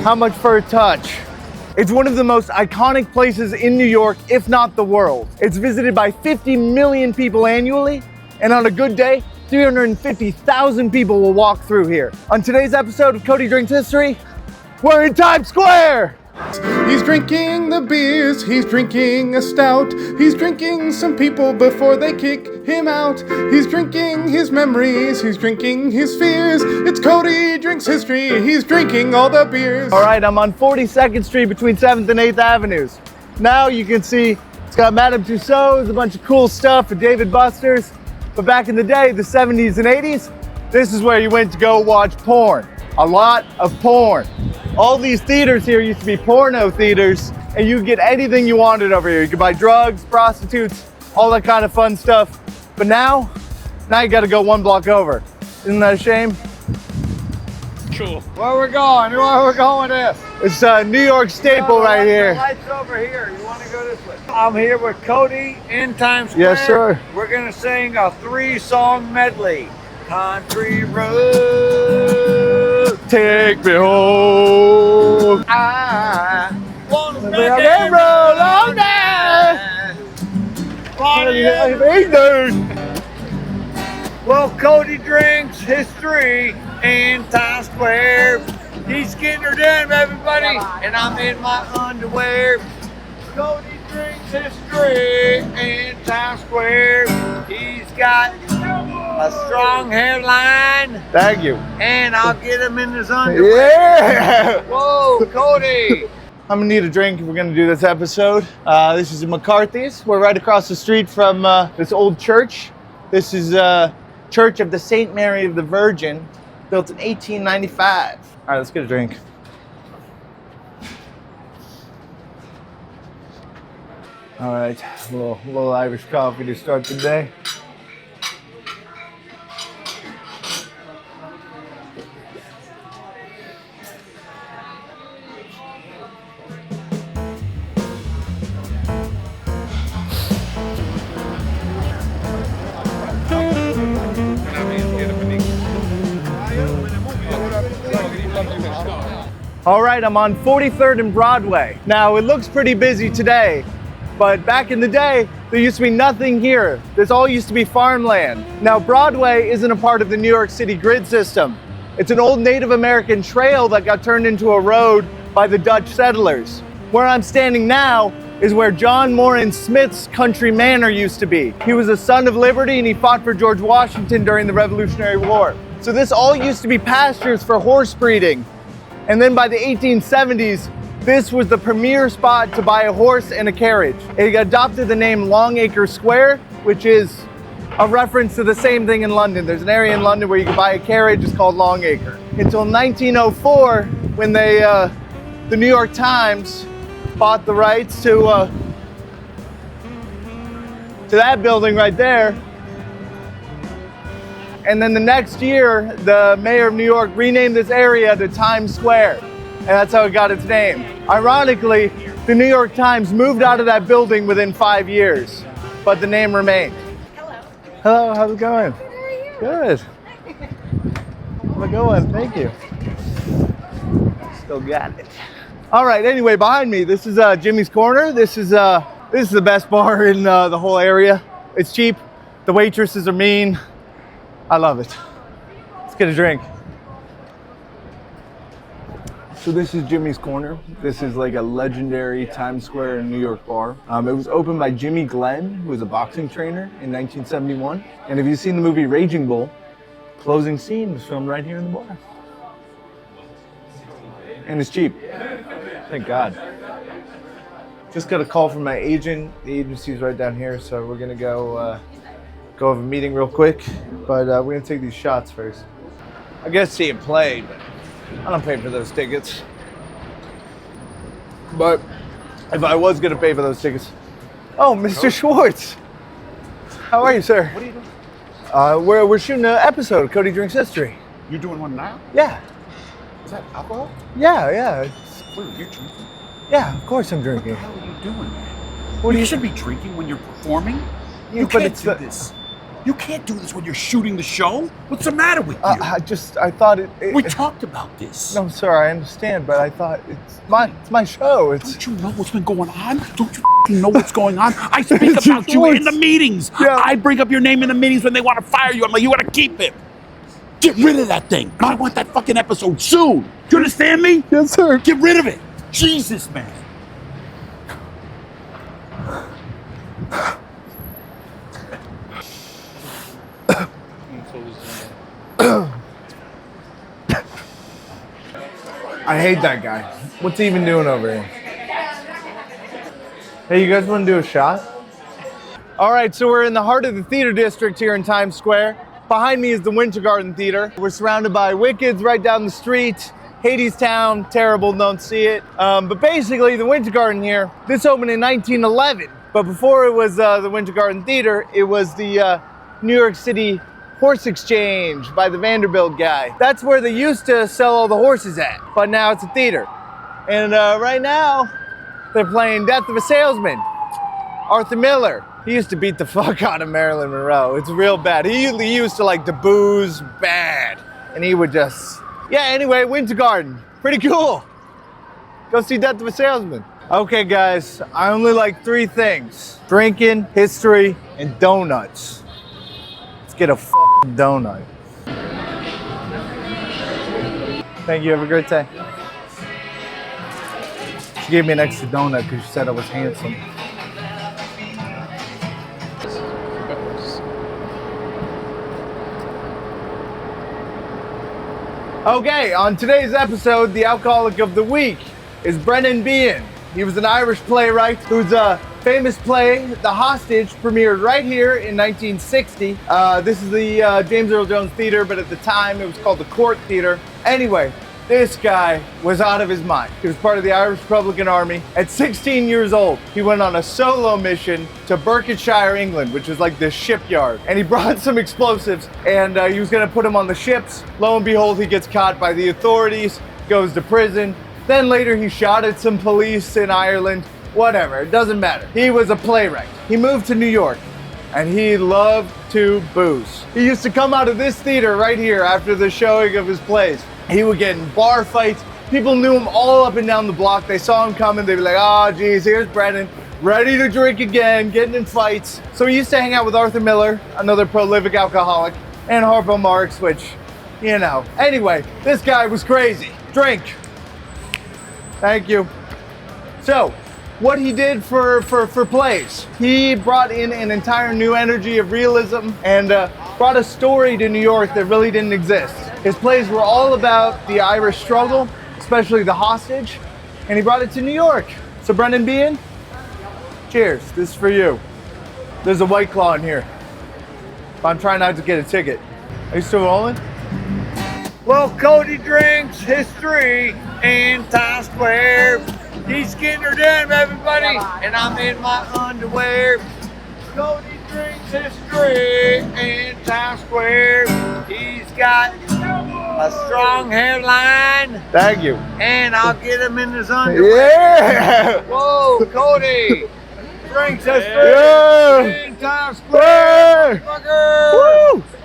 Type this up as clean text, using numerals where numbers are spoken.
How much for a touch? It's one of the most iconic places in New York, if not the world. It's visited by 50 million people annually, and on a good day, 350,000 people will walk through here. On today's episode of Cody Drinks History, we're in Times Square! He's drinking the beers, he's drinking a stout. He's drinking some people before they kick him out. He's drinking his memories, he's drinking his fears. It's Cody Drinks History, he's drinking all the beers. All right, I'm on 42nd Street between 7th and 8th Avenues. Now you can see it's got Madame Tussauds, a bunch of cool stuff for David Buster's. But back in the day, the 70s and 80s, this is where you went to go watch porn. A lot of porn. All these theaters here used to be porno theaters, and you could get anything you wanted over here. You could buy drugs, prostitutes, all that kind of fun stuff. But now you gotta go one block over. Isn't that a shame? Cool. Where we're going is? It's a New York staple right here. The lights over here. You want to go this way? I'm here with Cody in Times Square. Yes, sir. We're gonna sing a 3-song medley. Country road, Take me home. I wanna Roll make and it roll all night. Well, Cody Drinks History in Times Square. He's getting her done, everybody, and I'm in my underwear. Cody Drinks History in Times Square. He's got a strong hairline, Thank you. and I'll get him in his underwear. Yeah. Whoa, Cody. I'm gonna need a drink if we're gonna do this episode. This is McCarthy's. We're right across the street from this old church. This is Church of the Saint Mary of the Virgin, built in 1895. All right, let's get a drink. All right, a little Irish coffee to start the day. All right, I'm on 43rd and Broadway. Now, it looks pretty busy today, but back in the day, there used to be nothing here. This all used to be farmland. Now, Broadway isn't a part of the New York City grid system. It's an old Native American trail that got turned into a road by the Dutch settlers. Where I'm standing now is where John Moran Smith's country manor used to be. He was a son of liberty and he fought for George Washington during the Revolutionary War. So this all used to be pastures for horse breeding. And then by the 1870s, this was the premier spot to buy a horse and a carriage. It adopted the name Longacre Square, which is a reference to the same thing in London. There's an area in London where you can buy a carriage, it's called Longacre. Until 1904, when the New York Times bought the rights to that building right there. And then the next year, the mayor of New York renamed this area to Times Square. And that's how it got its name. Ironically, the New York Times moved out of that building within 5 years, but the name remained. Hello. Hello, how's it going? How are you? Good. How's it going? Thank you. Still got it. All right, anyway, behind me, this is Jimmy's Corner. This is the best bar in the whole area. It's cheap. The waitresses are mean. I love it. Let's get a drink. So this is Jimmy's Corner. This is like a legendary Times Square in New York bar. It was opened by Jimmy Glenn, who was a boxing trainer in 1971. And if you've seen the movie Raging Bull, closing scene was filmed right here in the bar. And it's cheap. Thank God. Just got a call from my agent. The agency's right down here, so we're gonna go have a meeting real quick, but we're gonna take these shots first. I guess see it play, but I don't pay for those tickets. But if I was gonna pay for those tickets, oh, Mr. Schwartz, how are you, sir? What are you doing? We're shooting an episode of Cody Drinks History. You're doing one now? Yeah, Is that alcohol? yeah. Wait, you're drinking? Yeah, of course I'm What drinking. the hell are you doing? What do you you should be drinking when you're performing. Yeah, You but can't it's do the- this. You can't do this when you're shooting the show. What's the matter with you? I thought it. We talked about this. No, sir, I understand, but I thought it's my show. Don't you know what's been going on? Don't you know what's going on? I speak about you in the meetings. Yeah. I bring up your name in the meetings when they want to fire you. I'm like, you want to keep him. Get rid of that thing. And I want that fucking episode soon. Do you understand me? Yes, sir. Get rid of it. Jesus, man. I hate that guy. What's he even doing over here? Hey, you guys want to do a shot? All right, so we're in the heart of the theater district here in Times Square. Behind me is the Winter Garden Theater. We're surrounded by Wickeds right down the street. Hadestown, terrible, don't see it. But basically, the Winter Garden here, this opened in 1911. But before it was the Winter Garden Theater, it was the New York City Horse Exchange by the Vanderbilt guy. That's where they used to sell all the horses at, but now it's a theater. And right now, they're playing Death of a Salesman. Arthur Miller, he used to beat the fuck out of Marilyn Monroe. It's real bad. He used to like to booze bad. And he would just, yeah, anyway, Winter Garden, pretty cool. Go see Death of a Salesman. Okay guys, I only like 3 things: drinking, history, and donuts. Let's get a f***ing donut. Thank you, have a great day. She gave me an extra donut because she said I was handsome. Okay, on today's episode, the alcoholic of the week is Brennan Behan. He was an Irish playwright whose famous play, The Hostage, premiered right here in 1960. This is the James Earl Jones Theater, but at the time it was called the Court Theater. Anyway, this guy was out of his mind. He was part of the Irish Republican Army. At 16 years old, he went on a solo mission to Berkshire, England, which is like this shipyard. And he brought some explosives, and he was gonna put them on the ships. Lo and behold, he gets caught by the authorities, goes to prison. Then later he shot at some police in Ireland. Whatever, it doesn't matter. He was a playwright. He moved to New York, and he loved to booze. He used to come out of this theater right here after the showing of his plays. He would get in bar fights. People knew him all up and down the block. They saw him coming. They'd be like, oh, geez, here's Brennan, ready to drink again, getting in fights. So he used to hang out with Arthur Miller, another prolific alcoholic, and Harpo Marx, which, you know. Anyway, this guy was crazy. Drink. Thank you. So, what he did for plays, he brought in an entire new energy of realism and brought a story to New York that really didn't exist. His plays were all about the Irish struggle, especially the hostage, and he brought it to New York. So Brennan Behan, cheers, this is for you. There's a White Claw in here. I'm trying not to get a ticket. Are you still rolling? Well, Cody drinks history in Times Square. He's getting her done, everybody, and I'm in my underwear. Cody drinks history in Times Square. He's got a strong hairline. Thank you. And I'll get him in his underwear. Yeah! Whoa, Cody drinks history Yeah! in Times Square. Yeah! Motherfucker. Woo!